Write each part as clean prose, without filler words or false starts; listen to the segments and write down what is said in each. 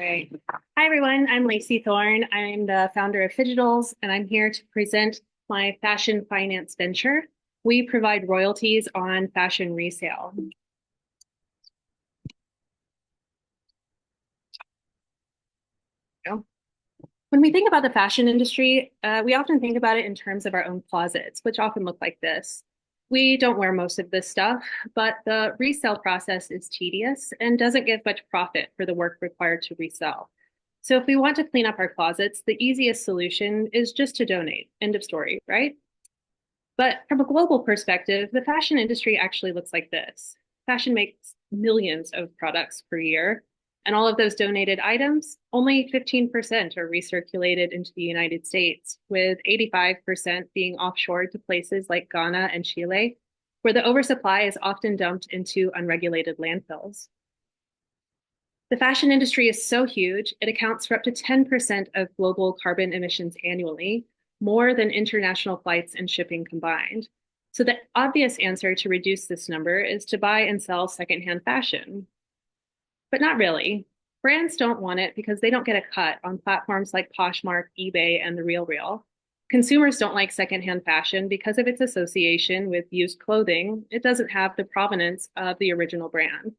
Great. Hi, everyone. I'm Lacey Thorne. I'm the founder of Phigitals, and I'm here to present my fashion finance venture. We provide royalties on fashion resale. When we think about the fashion industry, we often think about it in terms of our own closets, which often look like this. We don't wear most of this stuff, but the resale process is tedious and doesn't give much profit for the work required to resell. So if we want to clean up our closets, the easiest solution is just to donate. End of story, right? But from a global perspective, the fashion industry actually looks like this. Fashion makes millions of products per year, and all of those donated items, only 15% are recirculated into the United States, with 85% being offshored to places like Ghana and Chile, where the oversupply is often dumped into unregulated landfills. The fashion industry is so huge, it accounts for up to 10% of global carbon emissions annually, more than international flights and shipping combined. So the obvious answer to reduce this number is to buy and sell secondhand fashion. But not really. Brands don't want it because they don't get a cut on platforms like Poshmark, eBay, and The RealReal. Consumers don't like secondhand fashion because of its association with used clothing. It doesn't have the provenance of the original brand.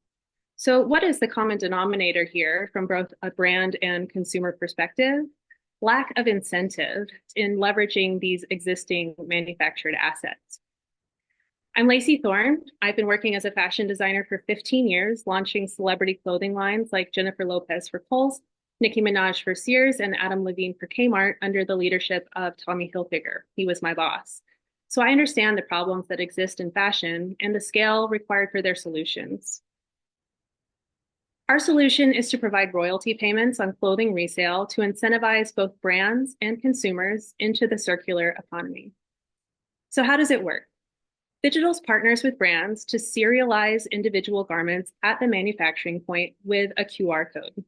So, what is the common denominator here from both a brand and consumer perspective? Lack of incentive in leveraging these existing manufactured assets. I'm Lacey Thorne. I've been working as a fashion designer for 15 years, launching celebrity clothing lines like Jennifer Lopez for Kohl's, Nicki Minaj for Sears, and Adam Levine for Kmart under the leadership of Tommy Hilfiger. He was my boss. So I understand the problems that exist in fashion and the scale required for their solutions. Our solution is to provide royalty payments on clothing resale to incentivize both brands and consumers into the circular economy. So how does it work? Phigitals partners with brands to serialize individual garments at the manufacturing point with a QR code.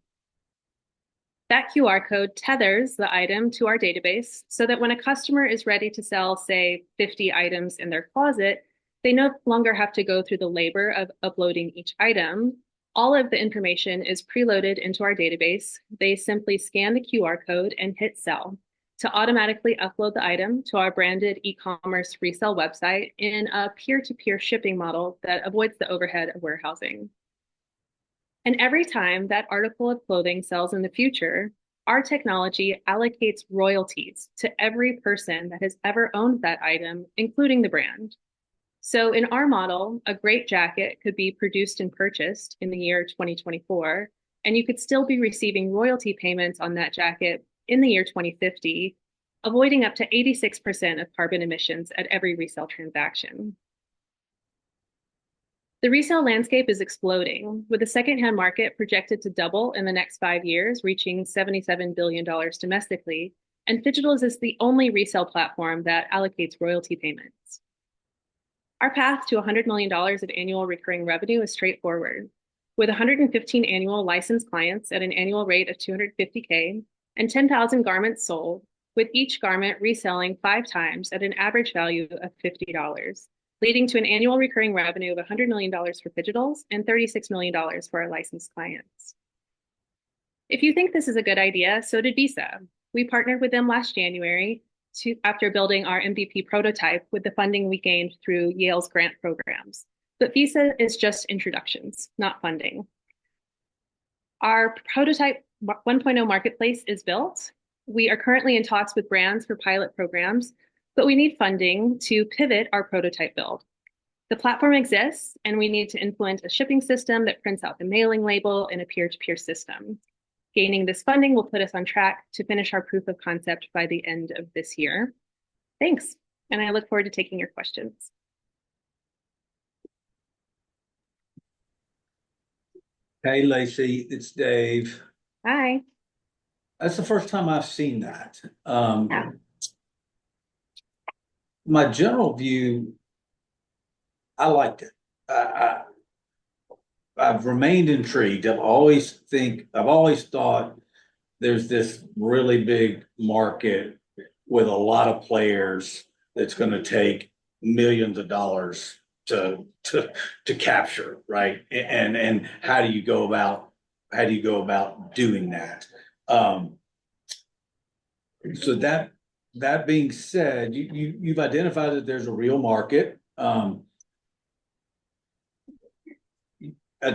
That QR code tethers the item to our database so that when a customer is ready to sell, say, 50 items in their closet, they no longer have to go through the labor of uploading each item. All of the information is preloaded into our database. They simply scan the QR code and hit sell to automatically upload the item to our branded e-commerce resale website in a peer-to-peer shipping model that avoids the overhead of warehousing. And every time that article of clothing sells in the future, our technology allocates royalties to every person that has ever owned that item, including the brand. So in our model, a great jacket could be produced and purchased in the year 2024, and you could still be receiving royalty payments on that jacket in the year 2050, avoiding up to 86% of carbon emissions at every resale transaction. The resale landscape is exploding, with the secondhand market projected to double in the next 5 years, reaching $77 billion domestically, and Phigitals is the only resale platform that allocates royalty payments. Our path to $100 million of annual recurring revenue is straightforward. With 115 annual licensed clients at an annual rate of $250K and 10,000 garments sold, with each garment reselling 5 times at an average value of $50, leading to an annual recurring revenue of $100 million for Phigitals and $36 million for our licensed clients. If you think this is a good idea, so did Visa. We partnered with them last January after building our MVP prototype with the funding we gained through Yale's grant programs. But Visa is just introductions, not funding. Our prototype 1.0 marketplace is built. We are currently in talks with brands for pilot programs, but we need funding to pivot our prototype build. The platform exists, and we need to implement a shipping system that prints out the mailing label in a peer-to-peer system. Gaining this funding will put us on track to finish our proof of concept by the end of this year. Thanks, and I look forward to taking your questions. Hey, Lacey, it's Dave. Hi. That's the first time I've seen that. Yeah. My general view, I liked it. I've remained intrigued. I've always thought there's this really big market with a lot of players that's going to take millions of dollars to capture, right? And how do you go about how do you go about doing that? Um, so that being said, you've identified that there's a real market. I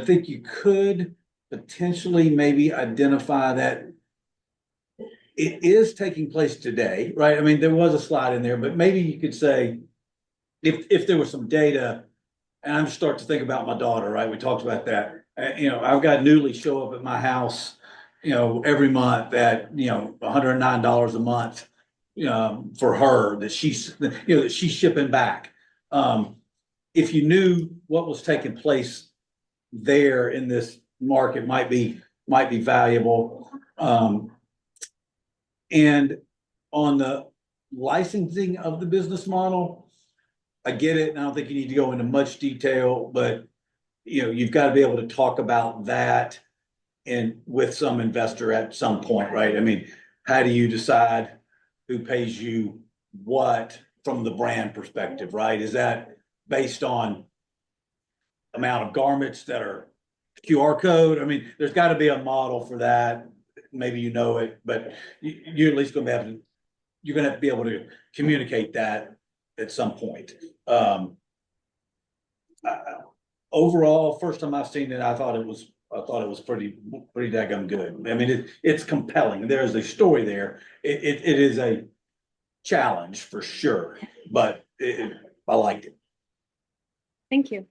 think you could potentially maybe identify that it is taking place today, right? I mean, there was a slide in there, but maybe you could say if there was some data, and I'm starting to think about my daughter, right? We talked about that. I've got newly show up at my house, every month at $109 a month, for her that she's shipping back. Um, if you knew what was taking place there in this market might be valuable. And on the licensing of the business model, I get it, and I don't think you need to go into much detail, but you've got to be able to talk about that and with some investor at some point, right? I mean, how do you decide who pays you what from the brand perspective, right? Is that based on amount of garments that are QR code? I mean, there's got to be a model for that. Maybe it, but you're at least going to have to, you're going to have to be able to communicate that at some point. Uh, Overall, first time I've seen it, I thought it was pretty daggum good. I mean, it's compelling. There's a story there. It is a challenge for sure, but I liked it. Thank you.